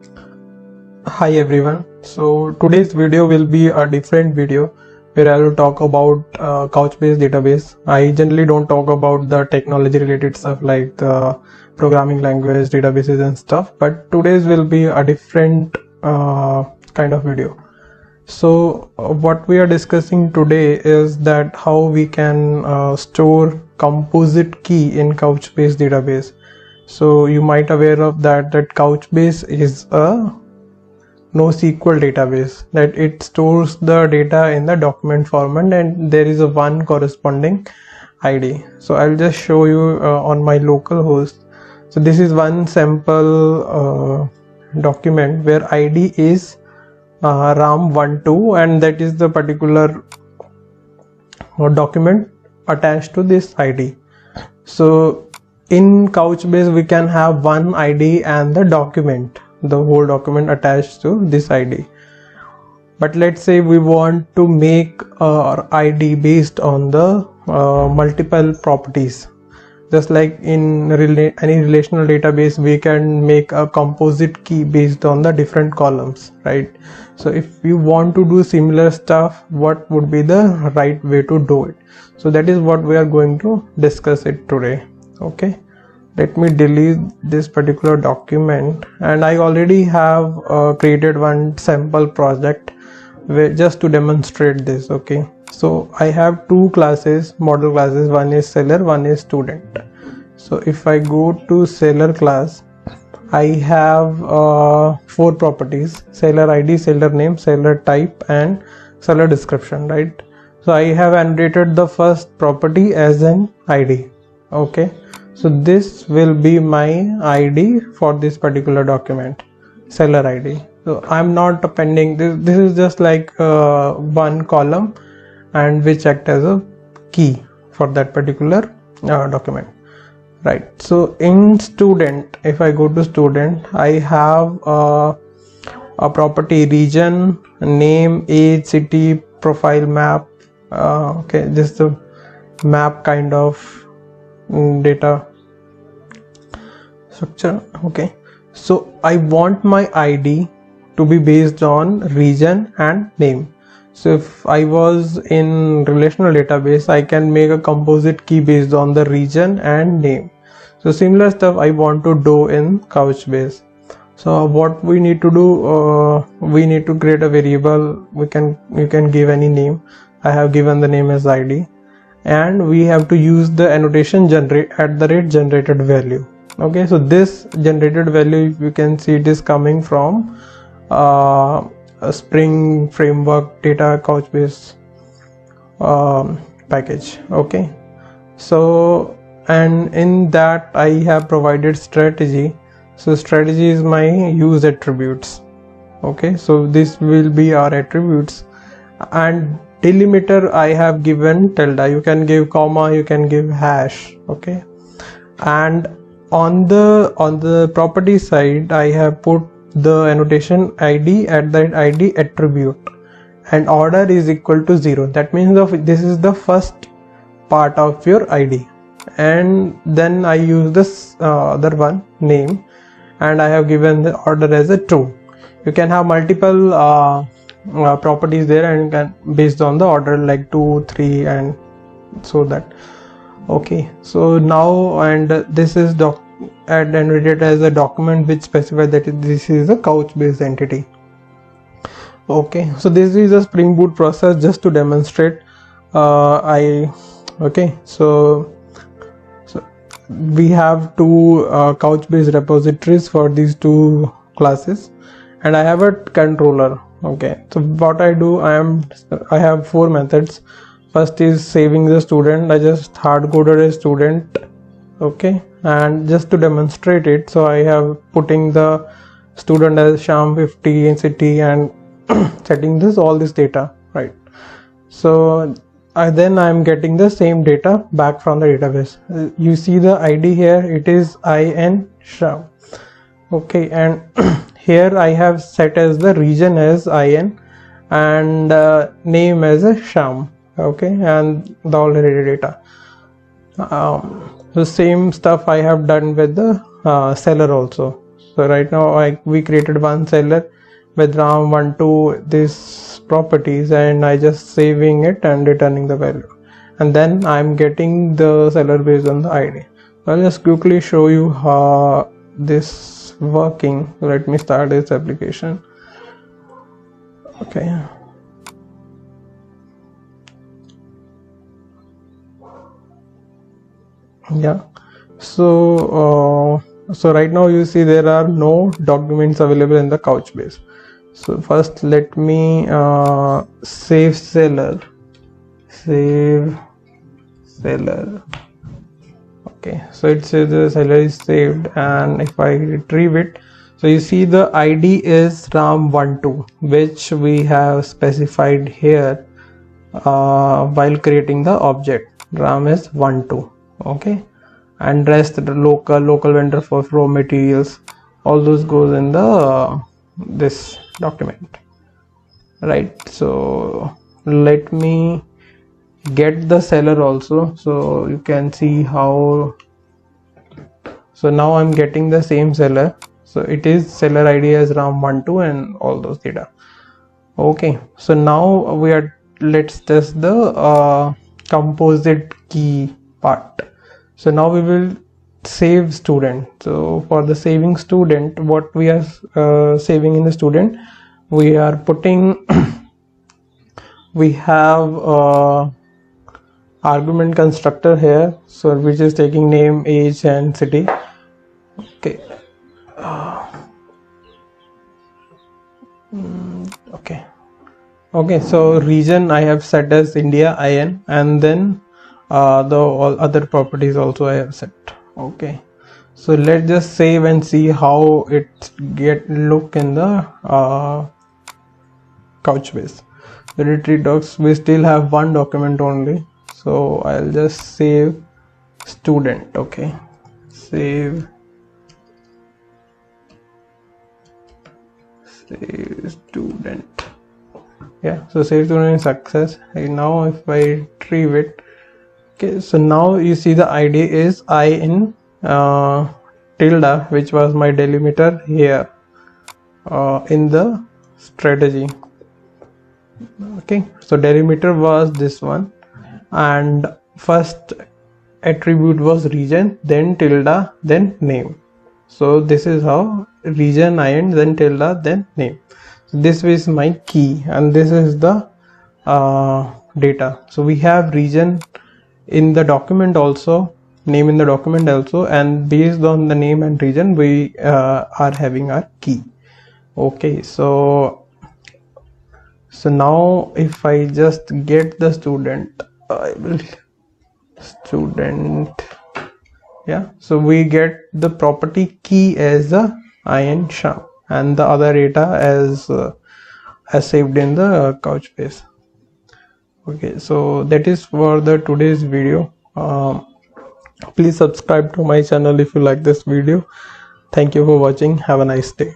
Hi everyone. So today's video will be a different video where I will talk about Couchbase database. I generally don't talk about the technology related stuff like the programming language, databases and stuff, but today's will be a different kind of video. So what we are discussing today is that how we can store composite key in Couchbase database. So you might aware of that Couchbase is a NoSQL database, that it stores the data in the document format and there is a one corresponding ID. So I'll just show you on my local host. So this is one sample document where ID is RAM12 and that is the particular document attached to this ID. So in Couchbase we can have one ID and the whole document attached to this ID. But let's say we want to make our ID based on the multiple properties. Just like in any relational database, we can make a composite key based on the different columns, right? So if you want to do similar stuff, what would be the right way to do it? So that is what we are going to discuss it today. Okay, let me delete this particular document, and I already have created one sample project just to demonstrate this. Okay, so I have two classes, model classes, one is seller, one is student. So if I go to seller class, I have four properties: seller ID, seller name, seller type and seller description, right? So I have annotated the first property as an ID. Okay, so this will be my ID for this particular document, seller ID. So I'm not appending this is just like one column and which act as a key for that particular document, right? So in student, if I go to student, I have a property region, name, age, city, profile, map. Okay, this is the map kind of data structure. Okay, so I want my ID to be based on region and name. So if I was in relational database, I can make a composite key based on the region and name. So similar stuff I want to do in Couchbase. So what we need to do, we need to create a variable. You can give any name. I have given the name as ID, and we have to use the annotation @generated value. Okay, so this generated value, you can see it is coming from a Spring Framework data Couchbase package. Okay, so and in that I have provided strategy. So strategy is my use attributes. Okay, so this will be our attributes, and delimiter I have given tilde. You can give comma, you can give hash. Okay, and on the property side I have put the annotation ID at that ID attribute, and order is equal to 0. That means this is the first part of your ID, and then I use this other one, name, and I have given the order as a true. You can have multiple properties there and can based on the order like 2, 3 and so that. Okay, so now, and this is annotated as a document which specifies that this is a Couchbase entity. Okay, so this is a Spring Boot process just to demonstrate. Okay, so we have two Couchbase repositories for these two classes, and I have a controller. Okay, so what I do, I have four methods. First is saving the student. I just hard coded a student. Okay, and just to demonstrate it, so I have putting the student as Sham 50 in city and setting all this data, right? So then I'm getting the same data back from the database. You see the ID here, it is IN Sham. Okay, and here I have set as the region as IN and name as a Sham. Okay, and the already data. The same stuff I have done with the seller also. So right now we created one seller with ram12 this properties, and I just saving it and returning the value, and then I'm getting the seller based on the ID. I'll just quickly show you how this working. Let me start this application. Okay. Yeah. So right now you see there are no documents available in the Couchbase. So first let me save seller. Okay, so it says the seller is saved, and if I retrieve it, so you see the ID is ram12, which we have specified here while creating the object. Ram is 12. Okay, and rest the local vendor for raw materials, all those goes in the this document, right? So let me get the seller also, so you can see how. So now I'm getting the same seller, so it is seller ID as ram12 and all those data. Okay, so now we are, let's test the composite key part. So now we will save student. So for the saving student, what we are saving in the student, we are putting we have argument constructor here, so which is taking name, age and city. Okay. Okay, so region I have set as India IN, and then the all other properties also I have set. Okay, so let's just save and see how it look in the Couchbase. The retreat docs, we still have one document only, so I'll just save student. Okay, save student. Yeah, so save student is success. And now if I retrieve it, okay, so now you see the ID is I in tilde, which was my delimiter here in the strategy. Okay, so delimiter was this one, and first attribute was region, then tilde, then name. So this is how region IN, then tilde, then name. So this is my key, and this is the data. So we have region in the document also, name in the document also, and based on the name and region we are having our key. Okay, so now if I just get the student, I will student. Yeah, so we get the property key as a IN Sham, and the other data as saved in the Couchbase. Okay, so that is for the today's video. Please subscribe to my channel if you like this video. Thank you for watching. Have a nice day.